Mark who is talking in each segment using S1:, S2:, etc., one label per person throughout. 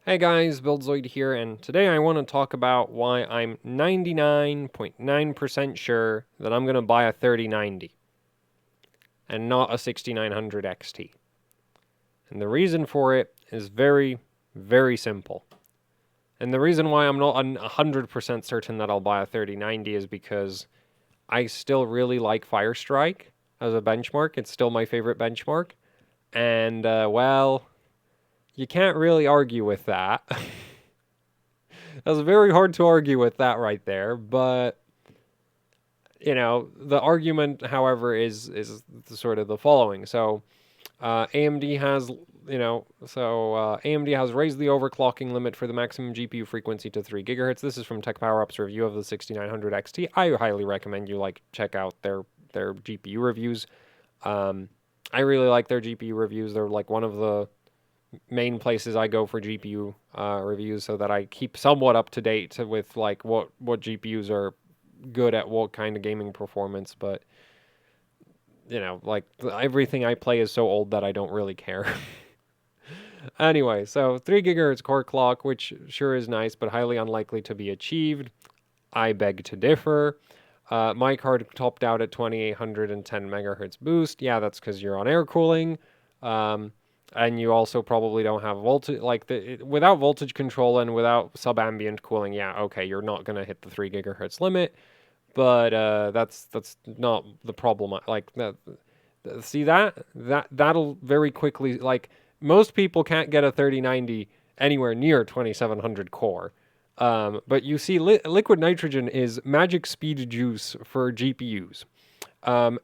S1: Hey guys, BuildZoid here, and today I want to talk about why I'm 99.9% sure that I'm going to buy a 3090 and not a 6900 XT. And the reason for it is very, very simple. And the reason why I'm not 100% certain that I'll buy a 3090 is because I still really like Firestrike as a benchmark. It's still my favorite benchmark. And, well, you can't really argue with that. That's very hard to argue with that right there, but the argument, however, is sort of the following. So, AMD has AMD has raised the overclocking limit for the maximum GPU frequency to 3 gigahertz. This is from Tech Power Up's review of the 6900 XT. I highly recommend you check out their GPU reviews. I really like their GPU reviews. They're like one of the main places I go for GPU reviews, so that I keep somewhat up to date with like what GPUs are good at what kind of gaming performance. But everything I play is so old that I don't really care. Anyway, so 3 gigahertz core clock, which sure is nice, but highly unlikely to be achieved. I beg to differ. My card topped out at 2810 megahertz boost. Yeah, that's because you're on air cooling. And you also probably don't have voltage, without voltage control and without sub-ambient cooling. Yeah, okay, you're not gonna hit the 3 gigahertz limit, but that's not the problem. Like that, see that'll very quickly, like, most people can't get a 3090 anywhere near 2700 core. But you see, liquid nitrogen is magic speed juice for GPUs.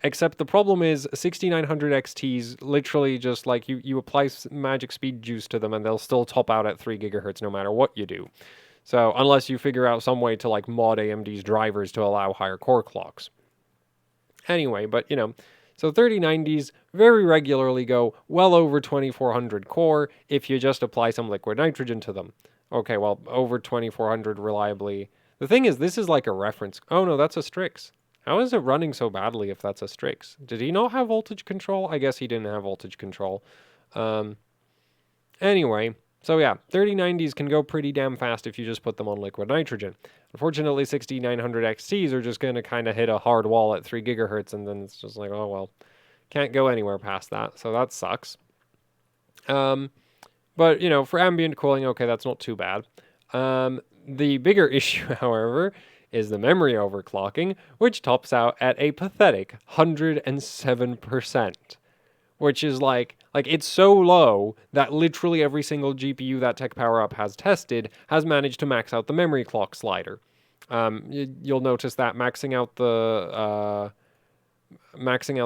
S1: Except the problem is 6900 XTs literally just like you apply magic speed juice to them and they'll still top out at 3 gigahertz no matter what you do. So unless you figure out some way to like mod AMD's drivers to allow higher core clocks. Anyway, but so 3090s very regularly go well over 2400 core if you just apply some liquid nitrogen to them. Okay, well, over 2400 reliably. The thing is, this is like a reference. Oh no, that's a Strix. How is it running so badly if that's a Strix? Did he not have voltage control? I guess he didn't have voltage control. Anyway, so yeah, 3090s can go pretty damn fast if you just put them on liquid nitrogen. Unfortunately, 6900 XTs are just going to kind of hit a hard wall at 3 gigahertz, and then it's just like, oh well, can't go anywhere past that, so that sucks. But, for ambient cooling, okay, that's not too bad. The bigger issue, however, is the memory overclocking, which tops out at a pathetic 107%, which is like it's so low that literally every single GPU that Tech Power Up has tested has managed to max out the memory clock slider. You'll notice that maxing out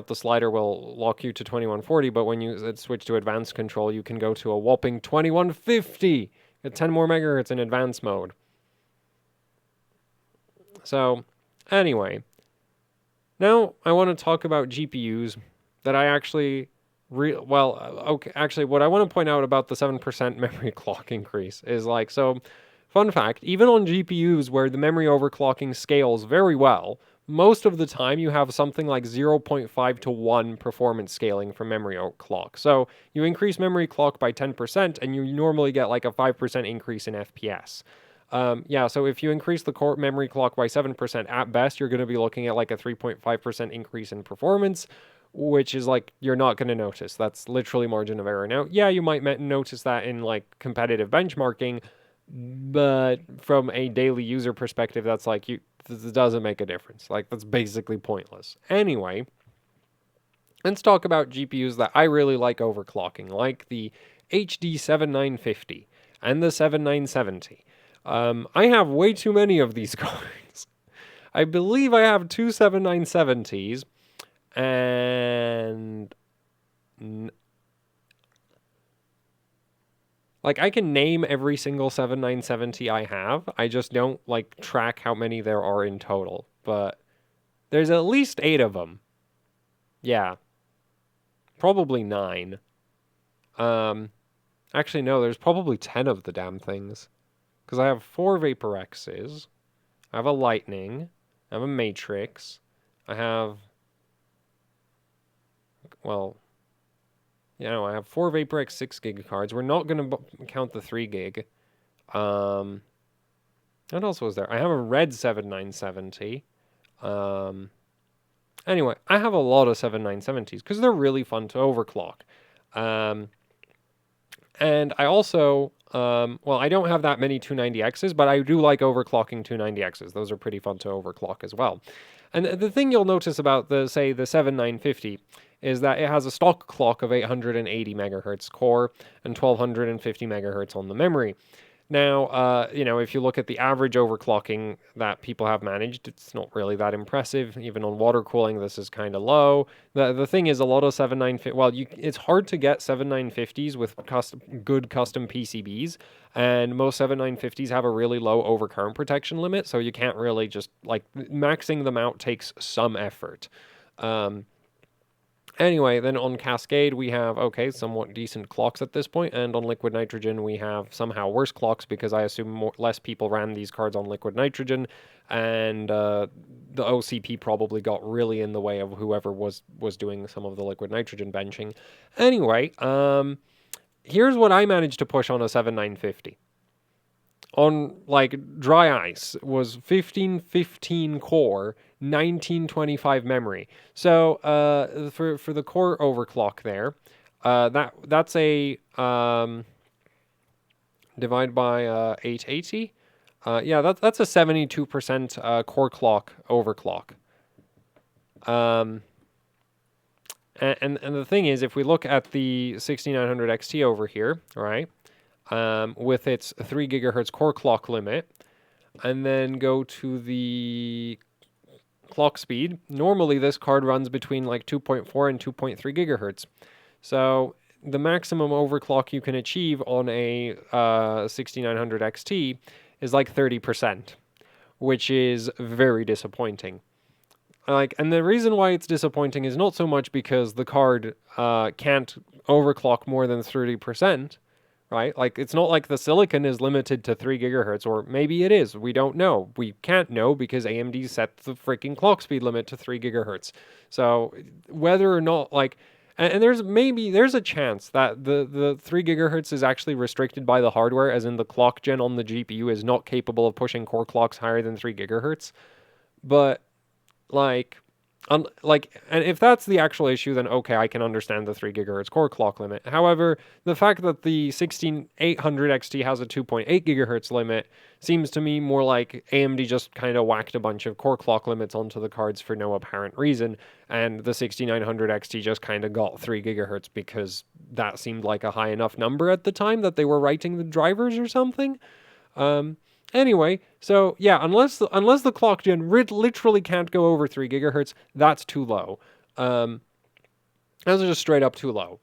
S1: the slider will lock you to 2140, but when you switch to advanced control, you can go to a whopping 2150. Get 10 more megahertz in advanced mode. So, anyway, now I want to talk about GPUs that I actually actually, what I want to point out about the 7% memory clock increase is fun fact, even on GPUs where the memory overclocking scales very well, most of the time you have something like 0.5 to 1 performance scaling for memory clock. So you increase memory clock by 10% and you normally get like a 5% increase in FPS. So if you increase the core memory clock by 7%, at best, you're going to be looking at like a 3.5% increase in performance, which is like, you're not going to notice. That's literally margin of error. Now, yeah, you might notice that in like competitive benchmarking, but from a daily user perspective, that's like, this doesn't make a difference. Like, that's basically pointless. Anyway, let's talk about GPUs that I really like overclocking, like the HD 7950 and the 7970. I have way too many of these cards. I believe I have two 7970s, and like, I can name every single 7970 I have. I just don't like track how many there are in total, but there's at least 8 of them. Yeah. Probably 9. Actually no, there's probably 10 of the damn things. Because I have 4 Vapor X's, I have a Lightning, I have a Matrix, I have, I have 4 Vapor X 6 gig cards. We're not going to count the 3 gig. Um, what else was there? I have a red 7970. Anyway, I have a lot of 7970s because they're really fun to overclock. Um, and I also, well, I don't have that many 290Xs, but I do like overclocking 290Xs. Those are pretty fun to overclock as well. And the thing you'll notice about the 7950 is that it has a stock clock of 880 megahertz core and 1250 megahertz on the memory. Now, if you look at the average overclocking that people have managed, it's not really that impressive. Even on water cooling, this is kind of low. The thing is, a lot of 7950, well, it's hard to get 7950s with good custom PCBs, and most 7950s have a really low overcurrent protection limit, so you can't really just, like, maxing them out takes some effort. Anyway, then on Cascade, we have, okay, somewhat decent clocks at this point, and on Liquid Nitrogen, we have somehow worse clocks because I assume less people ran these cards on Liquid Nitrogen, and the OCP probably got really in the way of whoever was doing some of the Liquid Nitrogen benching. Anyway, here's what I managed to push on a 7950. On, like, dry ice was 1515 core, 1925 memory. So for the core overclock there, that's a divide by 880. Yeah, that's a 72% core clock overclock. And the thing is, if we look at the 6900 XT over here, right, with its 3 gigahertz core clock limit, and then go to the clock speed, normally this card runs between like 2.4 and 2.3 gigahertz. So the maximum overclock you can achieve on a 6900 XT is like 30%, which is very disappointing. And the reason why it's disappointing is not so much because the card can't overclock more than 30%, right? Like, it's not like the silicon is limited to 3 gigahertz, or maybe it is. We don't know. We can't know because AMD set the freaking clock speed limit to 3 gigahertz. So whether or not, like, and there's a chance that the 3 gigahertz is actually restricted by the hardware, as in the clock gen on the GPU is not capable of pushing core clocks higher than 3 gigahertz. But and if that's the actual issue, then okay, I can understand the 3 gigahertz core clock limit. However, the fact that the 16800 XT has a 2.8 gigahertz limit seems to me more like AMD just kind of whacked a bunch of core clock limits onto the cards for no apparent reason, and the 6900 XT just kind of got 3 gigahertz because that seemed like a high enough number at the time that they were writing the drivers or something. Anyway, so yeah, unless the clock gen literally can't go over 3 gigahertz, that's too low. Those are just straight up too low.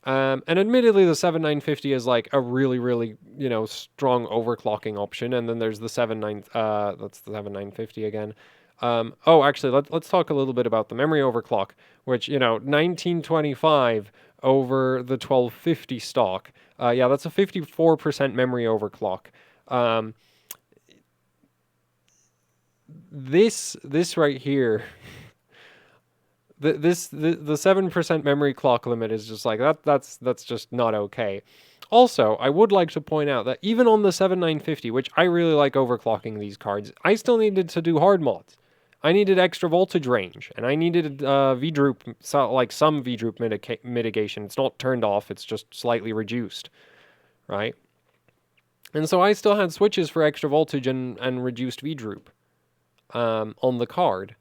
S1: And admittedly, the 7950 is like a really, really, strong overclocking option. And then there's the that's the 7950 again. Actually, let's talk a little bit about the memory overclock, which, 1925 over the 1250 stock. Yeah, that's a 54% memory overclock. This right here, the 7% memory clock limit is just like that's just not okay. Also, I would like to point out that even on the 7950, which I really like overclocking these cards, I still needed to do hard mods. I needed extra voltage range, and I needed V-droop, like some V-droop mitigation. It's not turned off, it's just slightly reduced, right? And so I still had switches for extra voltage and reduced V-droop on the card.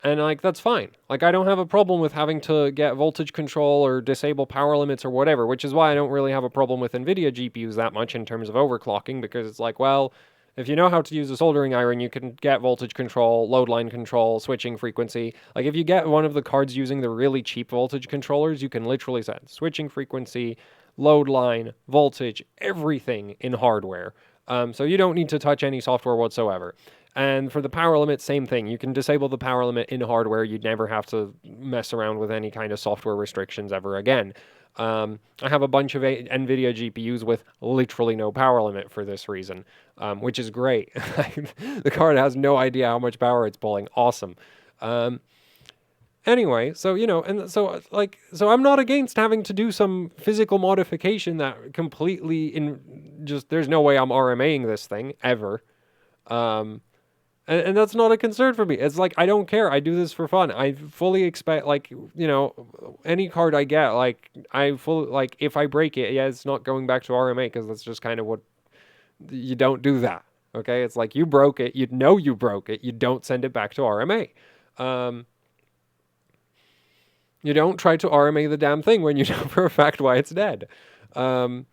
S1: And, like, that's fine. Like, I don't have a problem with having to get voltage control or disable power limits or whatever, which is why I don't really have a problem with NVIDIA GPUs that much in terms of overclocking, because it's like, well, if you know how to use a soldering iron, you can get voltage control, load line control, switching frequency. Like, if you get one of the cards using the really cheap voltage controllers, you can literally set switching frequency, load line, voltage, everything in hardware. So you don't need to touch any software whatsoever. And for the power limit, same thing. You can disable the power limit in hardware. You'd never have to mess around with any kind of software restrictions ever again. I have a bunch of NVIDIA GPUs with literally no power limit for this reason, which is great. The card has no idea how much power it's pulling. Awesome. Anyway, so and so I'm not against having to do some physical modification that completely just there's no way I'm RMAing this thing ever. Um, and that's not a concern for me. It's like I don't care. I do this for fun. I fully expect any card I get, if I break it, yeah, it's not going back to RMA because that's just kind of what you don't do that. Okay, it's like you broke it. You know you broke it. You don't send it back to RMA. Um, You don't try to RMA the damn thing when you know for a fact why it's dead. Um,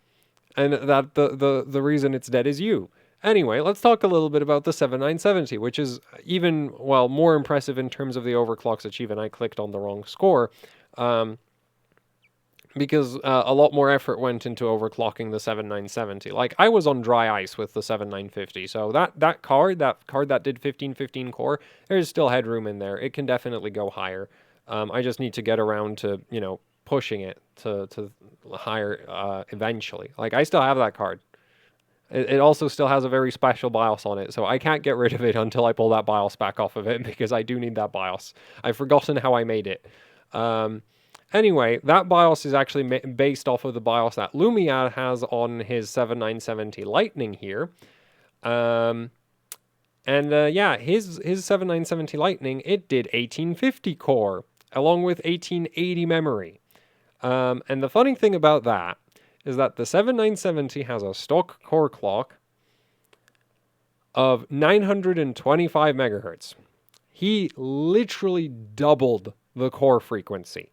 S1: and that the reason it's dead is you. Anyway, let's talk a little bit about the 7970, which is even, well, more impressive in terms of the overclocks achievement. I clicked on the wrong score. Um, because a lot more effort went into overclocking the 7970. Like, I was on dry ice with the 7950, so that card that did 1515 core, there's still headroom in there. It can definitely go higher. I just need to get around to, pushing it to higher eventually. Like, I still have that card. It also still has a very special BIOS on it, so I can't get rid of it until I pull that BIOS back off of it, because I do need that BIOS. I've forgotten how I made it. Anyway, that BIOS is actually based off of the BIOS that Lumia has on his 7970 Lightning here. Yeah, his 7970 Lightning, it did 1850 core, along with 1880 memory. And the funny thing about that is that the 7970 has a stock core clock of 925 megahertz. He literally doubled the core frequency.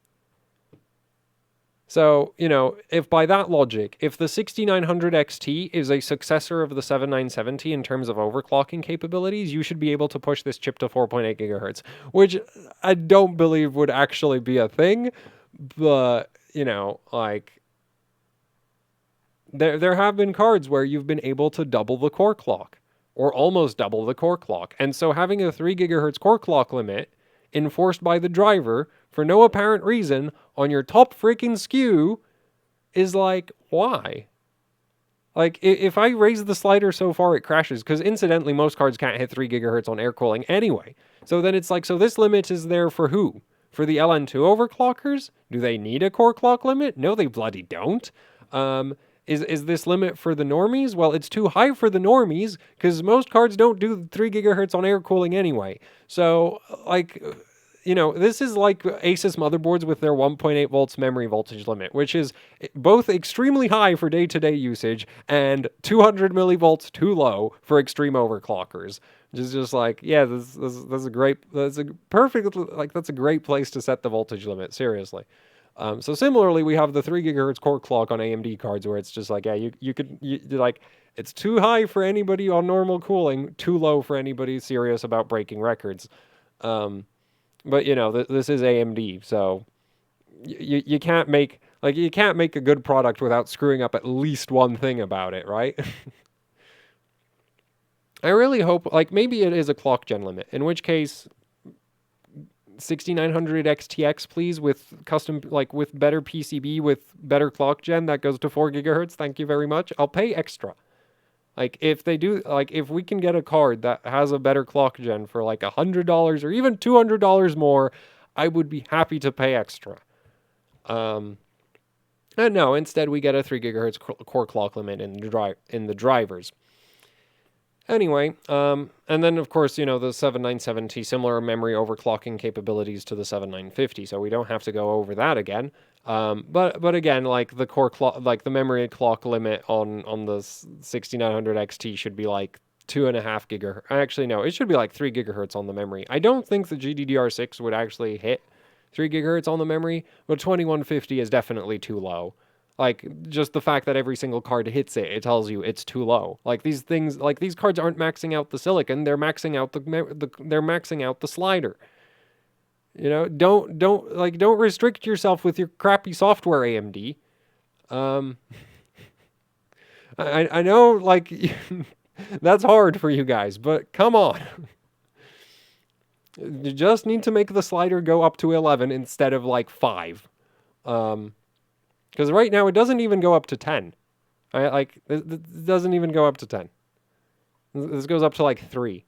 S1: So, if by that logic, if the 6900 XT is a successor of the 7970 in terms of overclocking capabilities, you should be able to push this chip to 4.8 gigahertz, which I don't believe would actually be a thing, but, there have been cards where you've been able to double the core clock, or almost double the core clock, and so having a 3 gigahertz core clock limit enforced by the driver for no apparent reason on your top freaking SKU is like, why? Like, if I raise the slider so far it crashes, because incidentally, most cards can't hit 3 gigahertz on air cooling anyway. So then it's like, so this limit is there for who? For the LN2 overclockers? Do they need a core clock limit? No, they bloody don't. Is this limit for the normies? Well, it's too high for the normies, because most cards don't do 3 gigahertz on air cooling anyway. So, this is like Asus motherboards with their 1.8 volts memory voltage limit, which is both extremely high for day-to-day usage and 200 millivolts too low for extreme overclockers. Which is just like, yeah, that's a great place to set the voltage limit, seriously. So similarly, we have the 3 gigahertz core clock on AMD cards where it's just like, yeah, it's too high for anybody on normal cooling, too low for anybody serious about breaking records. But this is AMD, so you can't make a good product without screwing up at least one thing about it, right? I really hope, maybe it is a clock gen limit, in which case 6900 XTX, please, with custom, with better PCB, with better clock gen that goes to 4 gigahertz. Thank you very much. I'll pay extra. If they do, if we can get a card that has a better clock gen for $100 or even $200 more, I would be happy to pay extra. And no, instead we get a 3 gigahertz core clock limit in the drivers. Anyway, and then of course, the 7970, similar memory overclocking capabilities to the 7950, so we don't have to go over that again. But again, the core clock, the memory clock limit on the 6900 XT should be 2.5 gigahertz. Actually, no, it should be 3 gigahertz on the memory. I don't think the GDDR6 would actually hit 3 gigahertz on the memory, but 2150 is definitely too low. Just the fact that every single card hits it, it tells you it's too low. These things, these cards aren't maxing out the silicon, they're maxing out they're maxing out the slider. Don't restrict yourself with your crappy software, AMD. I know, that's hard for you guys, but come on. You just need to make the slider go up to 11 instead of 5. Because right now it doesn't even go up to 10. It doesn't even go up to 10. This goes up to 3.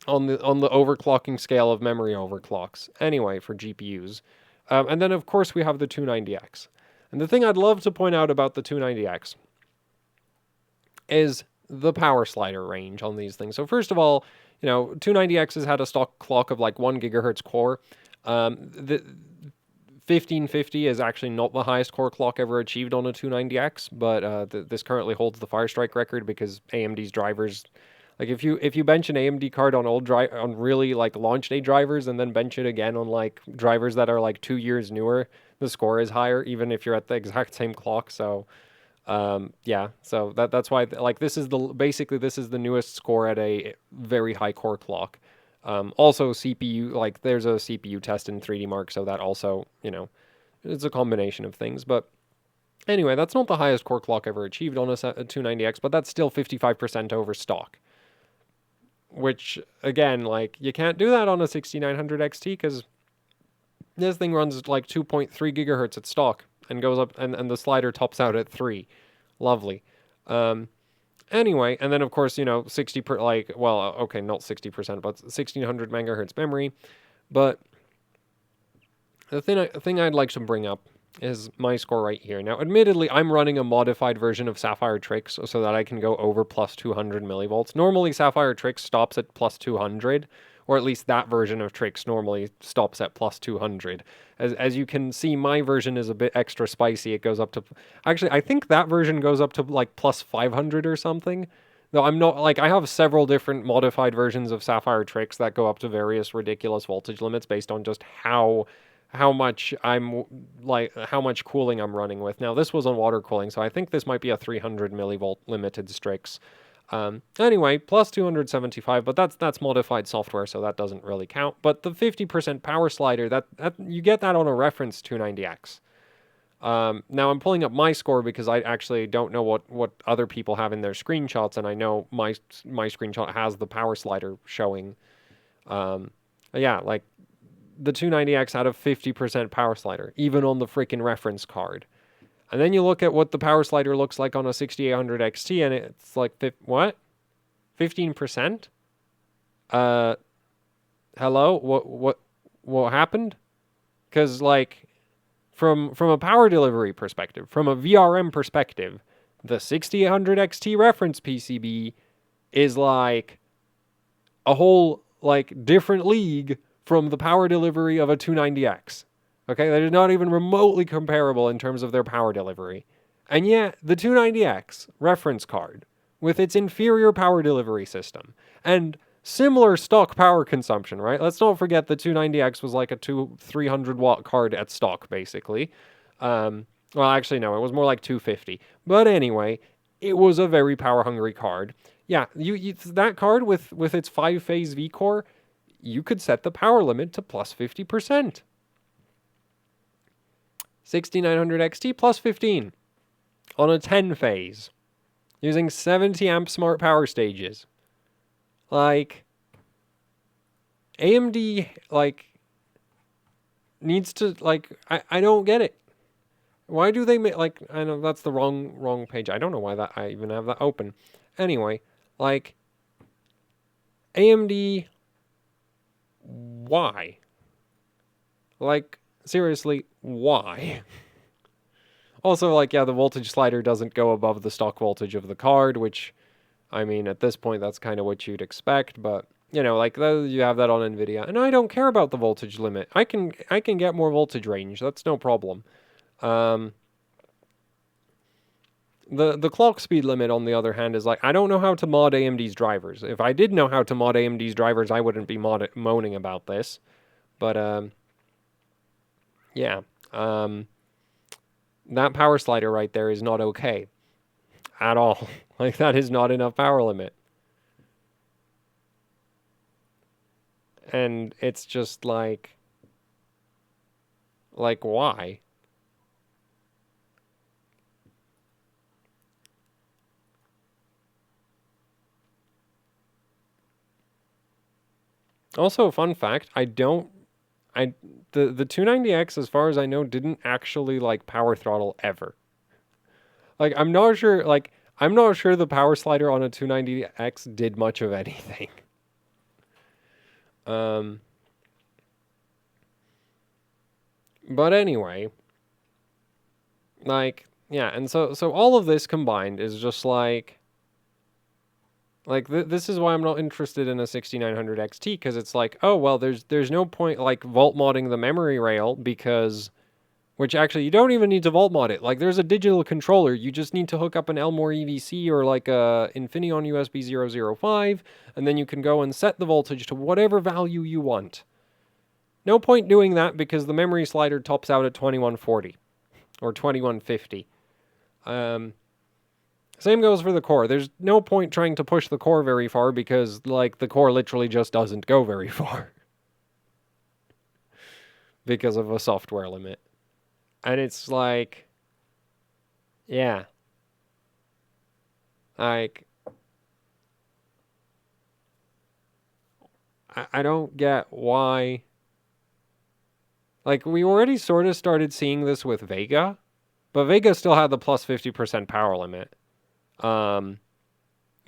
S1: on the overclocking scale of memory overclocks. Anyway, for GPUs, and then of course we have the 290X. And the thing I'd love to point out about the 290X is the power slider range on these things. So first of all, 290X has had a stock clock of like 1 gigahertz core. The 1550 is actually not the highest core clock ever achieved on a 290X, but this currently holds the Firestrike record because AMD's drivers, like if you bench an AMD card on on really like launch day drivers and then bench it again on like drivers that are like 2 years newer, the score is higher even if you're at the exact same clock. So yeah, so that's why like this is the newest score at a very high core clock. Also CPU, like there's a CPU test in 3D Mark, so that also, it's a combination of things. But anyway, that's not the highest core clock ever achieved on a 290X, but that's still 55% over stock. Which again, like you can't do that on a 6900 XT because this thing runs like 2.3 gigahertz at stock and goes up, and the slider tops out at 3. Lovely. Anyway, and then of course, 60 per, like, well, okay, not 60%, but 1600 megahertz memory. But the thing I'd like to bring up is my score right here. Now, admittedly, I'm running a modified version of Sapphire Tricks so that I can go over plus 200 millivolts. Normally, Sapphire Tricks stops at plus 200, or at least that version of Tricks normally stops at plus 200. As you can see, my version is a bit extra spicy. It goes up to... Actually, I think that version goes up to, like, plus 500 or something. Though I'm not... Like, I have several different modified versions of Sapphire Tricks that go up to various ridiculous voltage limits based on just how much cooling I'm running with. Now, this was on water cooling, so I think this might be a 300 millivolt limited Strix. Anyway, plus 275, but that's modified software, so that doesn't really count. But the 50% power slider, that you get that on a reference 290X. Now I'm pulling up my score because I actually don't know what other people have in their screenshots, and I know my screenshot has the power slider showing. Yeah, like the 290X had a 50% power slider, even on the freaking reference card. And then you look at what the power slider looks like on a 6800 XT, and it's like, what? 15%? Hello? What happened? Because, like, from a power delivery perspective, from a VRM perspective, the 6800 XT reference PCB is, like, a whole, like, different league from the power delivery of a 290X. Okay, that is not even remotely comparable in terms of their power delivery. And yet, the 290X reference card, with its inferior power delivery system, and similar stock power consumption, right? Let's not forget the 290X was like a 300 watt card at stock, basically. Well, actually, no, it was more like 250. But anyway, it was a very power-hungry card. Yeah, that card with its 5-phase V-core, you could set the power limit to plus 50%. 6900 XT plus 15 on a 10-phase using 70 amp smart power stages. Like, AMD, like, needs to, like, I don't get it. Why do they make, like, I know that's the wrong page. I don't know why that I even have that open. Anyway, like, AMD, why? Like, seriously, why? Also, like, yeah, the voltage slider doesn't go above the stock voltage of the card, which, I mean, at this point, that's kind of what you'd expect, but, like, you have that on NVIDIA, and I don't care about the voltage limit. I can get more voltage range. That's no problem. The clock speed limit, on the other hand, is like, I don't know how to mod AMD's drivers. If I did know how to mod AMD's drivers, I wouldn't be moaning about this. But, yeah. That power slider right there is not okay. At all. Like, that is not enough power limit. And it's just like, why? Also, fun fact, the 290X, as far as I know, didn't actually, like, power throttle ever. Like, I'm not sure the power slider on a 290X did much of anything. Um, but anyway, like, yeah, and so all of this combined is just this is why I'm not interested in a 6900 XT, because it's like, oh well, there's no point like vault modding the memory rail, because which actually you don't even need to vault mod it. Like there's a digital controller, you just need to hook up an Elmore EVC or like a Infineon USB 005, and then you can go and set the voltage to whatever value you want. No point doing that because the memory slider tops out at 2140 or 2150. Same goes for the core. There's no point trying to push the core very far because, like, the core literally just doesn't go very far because of a software limit. And it's like, yeah. Like, I don't get why. Like, we already sort of started seeing this with Vega, but Vega still had the plus 50% power limit.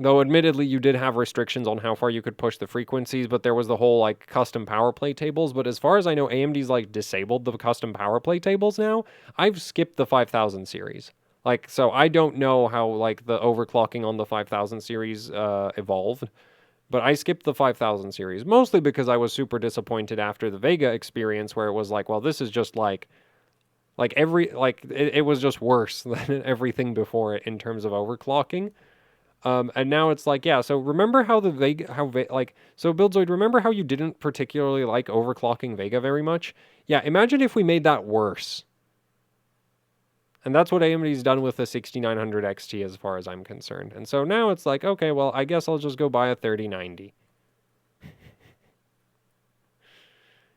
S1: Though admittedly you did have restrictions on how far you could push the frequencies, but there was the whole like custom power play tables. But as far as I know, AMD's like disabled the custom power play tables now. I've skipped the 5000 series. Like, so I don't know how like the overclocking on the 5000 series evolved, but I skipped the 5000 series mostly because I was super disappointed after the Vega experience, where it was like, well, this is just it was just worse than everything before it in terms of overclocking. And now it's like, yeah, so remember how so Buildzoid, remember how you didn't particularly like overclocking Vega very much? Yeah, imagine if we made that worse. And that's what AMD's done with the 6900 XT as far as I'm concerned. And so now it's like, okay, well, I guess I'll just go buy a 3090.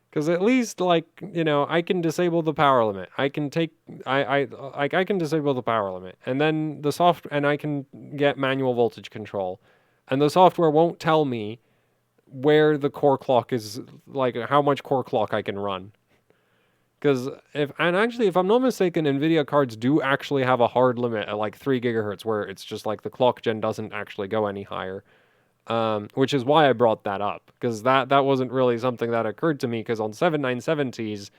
S1: Because at least, like, you know, I can disable the power limit. I can disable the power limit, and then and I can get manual voltage control, and the software won't tell me where the core clock is, like how much core clock I can run. Because if I'm not mistaken, NVIDIA cards do actually have a hard limit at like 3 gigahertz, where it's just like the clock gen doesn't actually go any higher. Which is why I brought that up, because that wasn't really something that occurred to me, because on 7970s,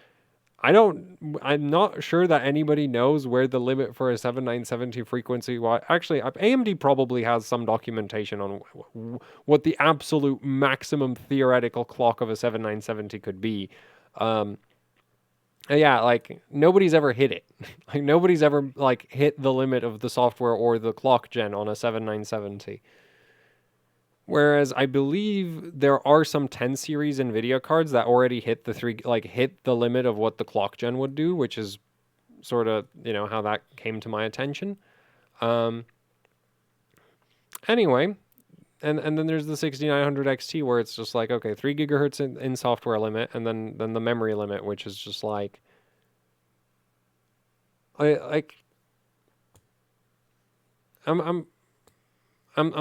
S1: I'm not sure that anybody knows where the limit for a 7970 frequency was. Actually, AMD probably has some documentation on what the absolute maximum theoretical clock of a 7970 could be. Yeah, like nobody's ever hit it. Like nobody's ever like hit the limit of the software or the clock gen on a 7970. Whereas I believe there are some 10 series NVIDIA cards that already hit hit the limit of what the clock gen would do, which is sort of, you know, how that came to my attention. Anyway, and then there's the 6900 XT, where it's just like, okay, 3 gigahertz in software limit, and then the memory limit, which is just like, I'm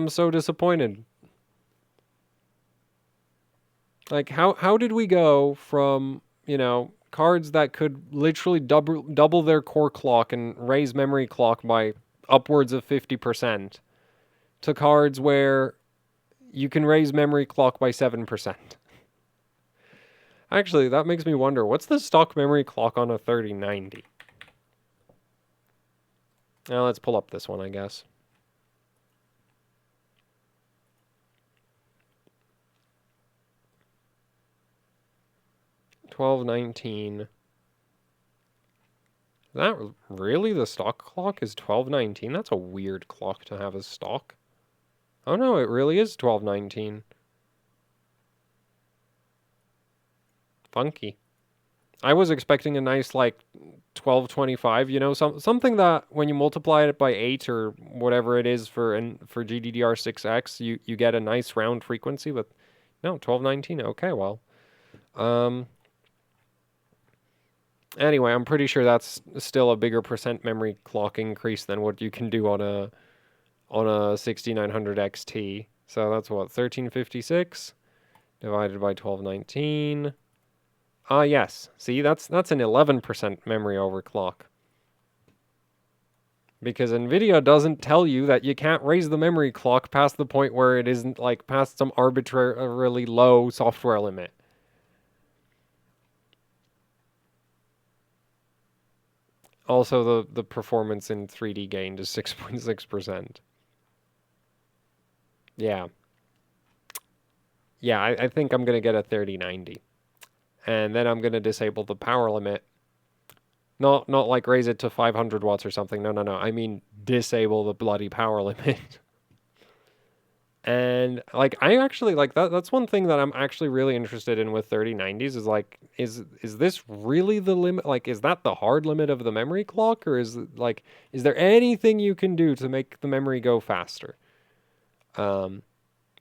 S1: so disappointed. Like, how did we go from, you know, cards that could literally double their core clock and raise memory clock by upwards of 50% to cards where you can raise memory clock by 7%? Actually, that makes me wonder, what's the stock memory clock on a 3090? Now let's pull up this one, I guess. $12.19. Is that really the stock clock is $12.19? That's a weird clock to have as stock. Oh no, it really is $12.19. Funky. I was expecting a nice like 1225, you know, something that when you multiply it by 8 or whatever it is for GDDR6X, you get a nice round frequency, but no, 1219. Okay, well. Anyway, I'm pretty sure that's still a bigger percent memory clock increase than what you can do on a 6900 XT. So that's what, 1356 divided by 1219. Yes. See, that's an 11% memory overclock. Because NVIDIA doesn't tell you that you can't raise the memory clock past the point where it isn't like past some arbitrarily low software limit. Also, the performance in 3D gained is 6.6%. Yeah. Yeah, I think I'm going to get a 3090. And then I'm going to disable the power limit. Not like raise it to 500 watts or something. No, no, no. I mean disable the bloody power limit. And like I actually like that's one thing that I'm actually really interested in with 3090s is like is this really the limit? Like is that the hard limit of the memory clock, or is there anything you can do to make the memory go faster?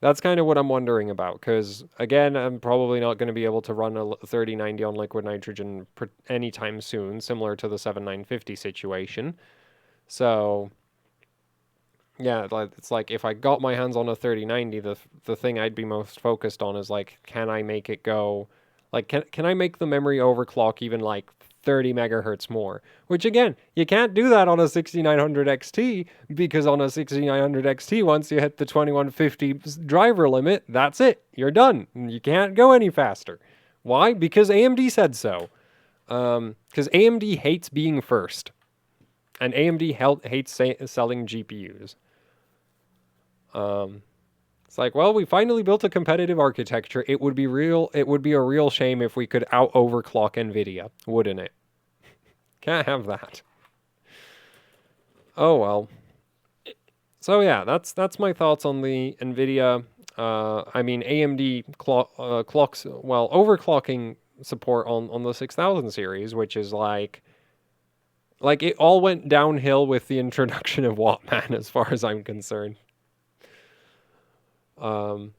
S1: That's kind of what I'm wondering about, because again, I'm probably not going to be able to run a 3090 on liquid nitrogen anytime soon, similar to the 7950 situation. So yeah, it's like if I got my hands on a 3090, the thing I'd be most focused on is like, can I make it go, like, can I make the memory overclock even like 30 megahertz more? Which again, you can't do that on a 6900 XT, because on a 6900 XT, once you hit the 2150 driver limit, that's it. You're done. You can't go any faster. Why? Because AMD said so. Because AMD hates being first, and AMD hates selling GPUs. It's like, well, we finally built a competitive architecture. It would be a real shame if we could out overclock NVIDIA, wouldn't it? Can't have that. Oh well. So yeah, that's my thoughts on the NVIDIA. I mean AMD clocks. Well, overclocking support on the 6000 series, which is like it all went downhill with the introduction of Wattman, as far as I'm concerned. But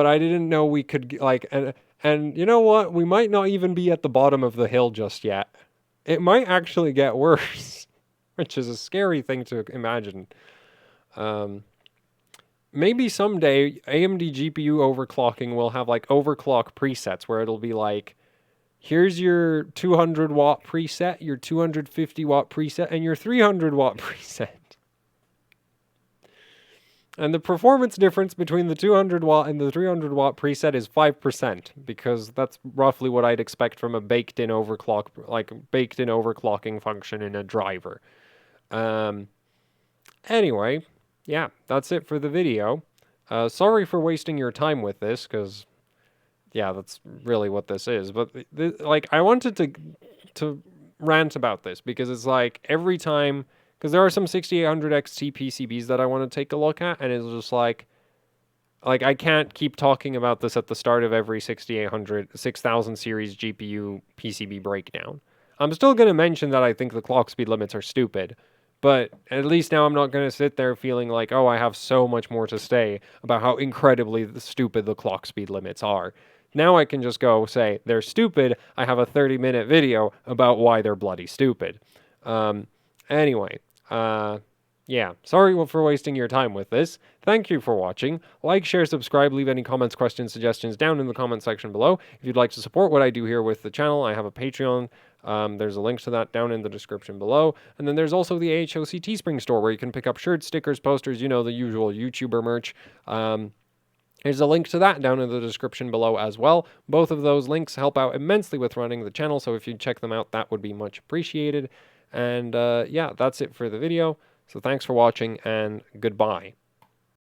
S1: I didn't know we could like, and you know what? We might not even be at the bottom of the hill just yet. It might actually get worse, which is a scary thing to imagine. Maybe someday AMD GPU overclocking will have like overclock presets where it'll be like, here's your 200 watt preset, your 250 watt preset, and your 300 watt preset. And the performance difference between the 200 watt and the 300 watt preset is 5%, because that's roughly what I'd expect from a baked-in overclocking function in a driver. Anyway, yeah, that's it for the video. Sorry for wasting your time with this, because yeah, that's really what this is. But like, I wanted to rant about this because it's like every time. Because there are some 6800 XT PCBs that I want to take a look at, and it's just like I can't keep talking about this at the start of every 6000 series GPU PCB breakdown. I'm still going to mention that I think the clock speed limits are stupid, but at least now I'm not going to sit there feeling like, oh, I have so much more to say about how incredibly stupid the clock speed limits are. Now I can just go say, they're stupid. I have a 30-minute video about why they're bloody stupid. Anyway. Yeah, sorry for wasting your time with this. Thank you for watching. Like, share, subscribe, leave any comments, questions, suggestions down in the comment section below. If you'd like to support what I do here with the channel, I have a Patreon. There's a link to that down in the description below. And then there's also the AHOC Teespring store where you can pick up shirts, stickers, posters, you know, the usual YouTuber merch. There's a link to that down in the description below as well. Both of those links help out immensely with running the channel, so if you'd check them out, that would be much appreciated. And yeah, that's it for the video. So thanks for watching, and goodbye.